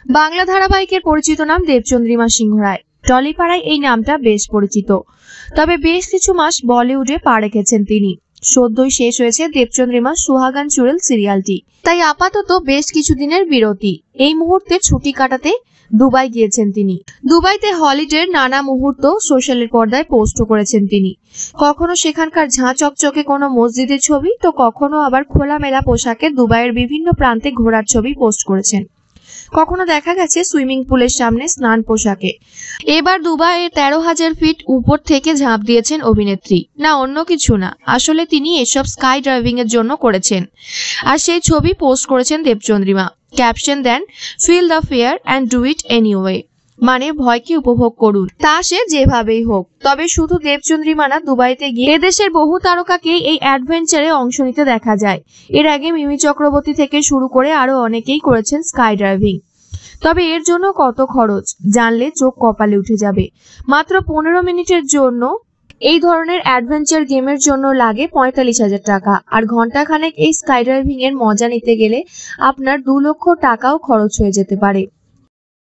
বাংলা ধারাবাহিকের পরিচিত নাম দেবচন্দ্রিমা সিংহ রায়। টলিপাড়ায় এই নামটা বেশ পরিচিত, তবে বেশ কিছু মাস বলিউডে পা রেখেছেন তিনি। সদ্যই শেষ হয়েছে দেবচন্দ্রিমা সুহাগান চুড়েল সিরিয়ালটি, তাই আপাতত বেশ কিছুদিনের বিরতি। এই মুহূর্তে ছুটি কাটাতে দুবাই গিয়েছেন তিনি। দুবাইতে হলিডের নানা মুহূর্ত সোশ্যালের পর্দায় পোস্ট করেছেন তিনি। কখনো সেখানকার ঝাঁ চকচকে কোনো মসজিদের ছবি, তো কখনো আবার খোলামেলা পোশাকে দুবাইয়ের বিভিন্ন প্রান্তে ঘোরার ছবি পোস্ট করেছেন। কখনো দেখা গেছে সুইমিং পুলের সামনে স্নান পোশাকে। এবার দুবাইয়ের 13,000 ফিট উপর থেকে ঝাঁপ দিয়েছেন অভিনেত্রী। না অন্য কিছু না, আসলে তিনি এসব স্কাই ড্রাইভিং এর জন্য করেছেন। আর সেই ছবি পোস্ট করেছেন দেবচন্দ্রিমা। ক্যাপশন দেন, feel the fear and do it anyway, মানে ভয়কে উপভোগ করুন, তা সে যেভাবেই হোক। তবে শুধু দেবচন্দ্রিমা না, দুবাইতে গিয়ে এদেশের বহু তারকাকে এই অ্যাডভেঞ্চারে অংশ নিতে দেখা যায়। এর আগে মিমি চক্রবর্তী থেকে শুরু করে আরো অনেকেই করেছেন স্কাই ড্রাইভিং। তবে এর জন্য কত খরচ জানলে চোখ কপালে উঠে যাবে। মাত্র 15 মিনিটের জন্য এই ধরনের অ্যাডভেঞ্চার গেমের জন্য লাগে 45,000 টাকা। আর ঘন্টাখানেক এই স্কাই ড্রাইভিং এর মজা নিতে গেলে আপনার 2 লক্ষ টাকাও খরচ হয়ে যেতে পারে।